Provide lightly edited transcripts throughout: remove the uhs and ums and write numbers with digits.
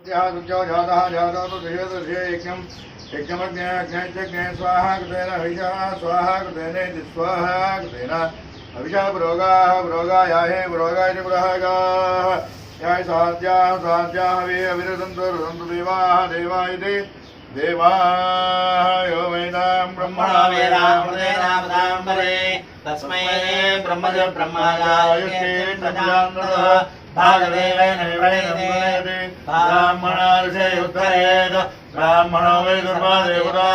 यज्ञमग्ने स्वाहा कृतेन हविषः स्वाहा कृतेन स्वाहा कृतेन हविषः पुरोगायाहे पुरोगाय पुरोगाः याय स्वाध्याः वे अविरदन्तु रुदन्तु देवाः देवायो वेदां ब्रह्मणा वेदामृतेनामृताम्बरे तस्मै ब्रह्मजाय भागदेवेन विवरेदे ब्राह्मणार्षे उत्तरेद ब्राह्मणो वै दुर्वा देवता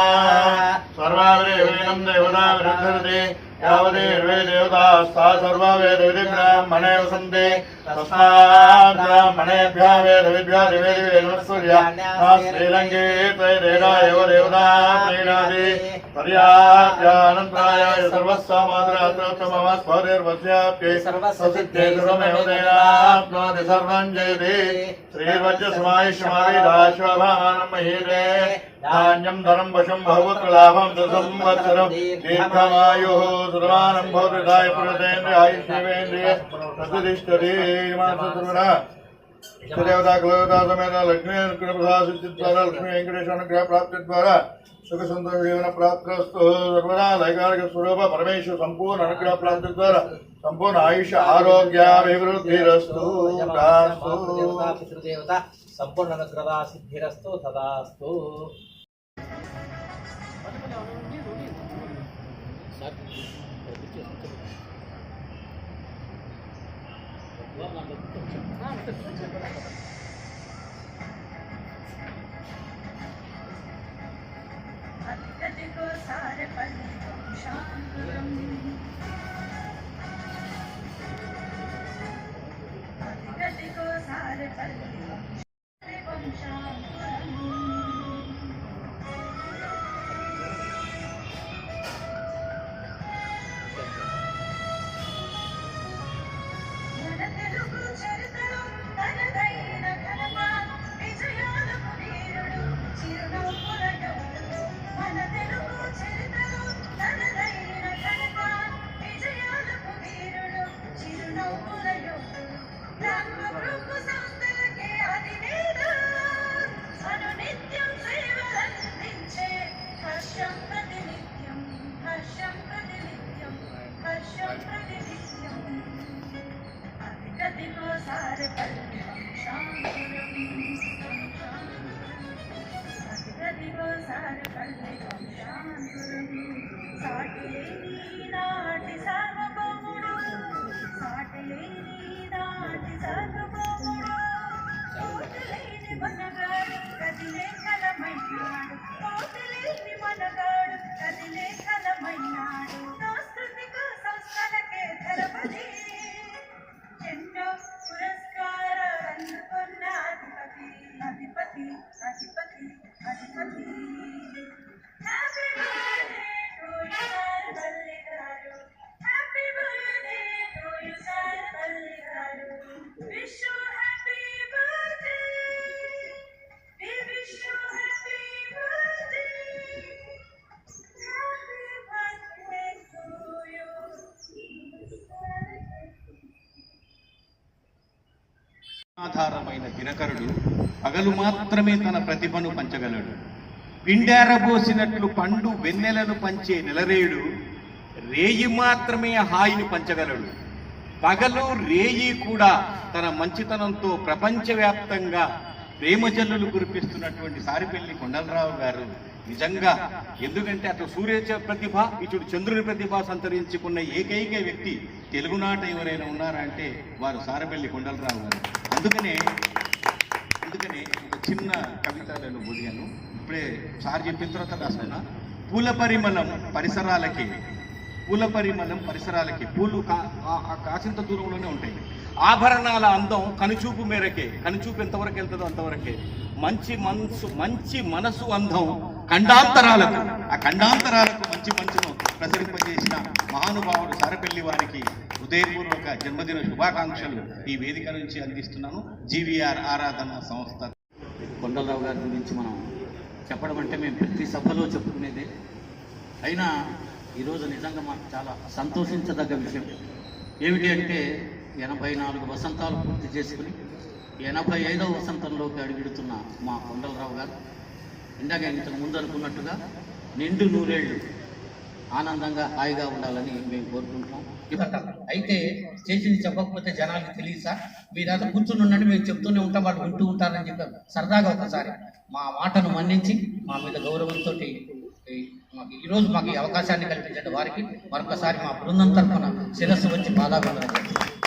सर्वावरेवं देवता विरुद्धते यावदेर्वे देवतास्ता सर्वा वेदविधि ब्राह्मणे वसन्ते तस्मात् ब्राह्मणेभ्यः वेदविद्या दिवेदिवेदसूर्याः श्रीरङ्गे त्वयेदा एव देवता प्रीणाति पर्याप्यानन्त्राय सर्वस्वमात्रात्रोत्तमस्फोरिर्वस्याप्ये स्वसिद्धे सर्वमेव तेनाप्नोति सर्वं जयति श्रीवज्रसमायुष्यमाविदाश्वभामानं महीरे धान्यं धनं वशं बहुपुत्रलाभं संवत्सरं दीर्घमायुः सुरमानं भवति पुरुषेन्द्रियायुष्येवेन्द्रिये प्रतिष्ठति देवता कुलदेवता समेत लक्ष्मी अनुग्रह सिद्धिद्वारा लक्ष्मी वेंकटेश्वर अनुग्रह प्राप्ति द्वारा सुख संतोष जीवन प्राप्तस्तु सर्वदा लैकारिक स्वरूप परमेश्वर संपूर्ण अनुग्रह प्राप्ति द्वारा संपूर्ण आयुष्य आरोग्याभिवृद्धिरस्तु पितृदेवता संपूर्ण अनुग्रह सिद्धिरस्तु तदास्तु। ఆధారమైన దినకరుడు పగలు మాత్రమే తన ప్రతిభను పంచగలడు. పిండారబోసినట్లు పండు వెన్నెలను పంచే నెలరేడు రేయి మాత్రమే హాయిని పంచగలడు. పగలు రేయి కూడా తన మంచితనంతో ప్రపంచవ్యాప్తంగా ప్రేమజల్లులు కురిపిస్తున్నటువంటి సారిపల్లి కొండలరావు గారు నిజంగా, ఎందుకంటే అటు సూర్య ప్రతిభ ఇటు చంద్రుని ప్రతిభ సంతరించుకున్న ఏకైక వ్యక్తి తెలుగునాట ఎవరైనా ఉన్నారంటే వారు సారిపల్లి కొండలరావు గారు. అందుకనే ఒక చిన్న కవిత నేను బోధిగాను, ఇప్పుడే సార్ చెప్పిన తర్వాత రాస్తున్నా. పూల పరిమళం పరిసరాలకి పూలు కాసింత దూరంలోనే ఉంటాయి. ఆభరణాల అందం కనుచూపు మేరకే, కనుచూపు ఎంతవరకు వెళ్తుందో అంతవరకే. మంచి మనసు అందం ఖండాంతరాలకు, ఆ ఖండాంతరాలకు మంచి మనసును ప్రసరింపజేసిన మహానుభావుడు సారపల్లి వారికి హృదయపూర్వక జన్మదిన శుభాకాంక్షలు ఈ వేదిక నుంచి అందిస్తున్నాను. జీవీఆర్ ఆరాధన సంస్థ. కొండలరావు గారి గురించి మనం చెప్పడం అంటే మేము ప్రతి సభలో చెప్పుకునేదే. అయినా ఈరోజు నిజంగా మాకు చాలా సంతోషించదగ్గ విషయం ఏమిటి అంటే 84 వసంతాలు పూర్తి చేసుకుని 85వ వసంతంలోకి అడుగుడుతున్న మా కొండలరావు గారు ఇందాక ఇంతకు ముందు అనుకున్నట్టుగా నిండు నూరేళ్లు ఆనందంగా హాయిగా ఉండాలని మేము కోరుకుంటున్నాం. అయితే చేసింది చెప్పకపోతే జనాలకు తెలియదు సార్, మీరంతా కూర్చుని ఉండండి, మేము చెప్తూనే ఉంటాం, వాళ్ళు వింటూ ఉంటారని చెప్పారు. సరదాగా ఒకసారి మా మాటను మన్నించి మా మీద గౌరవంతో మాకు ఈరోజు మాకు ఈ అవకాశాన్ని కల్పించే వారికి మరొకసారి మా బృందం తరఫున శిరస్సు వచ్చి బాధాబంధన చేస్తాం.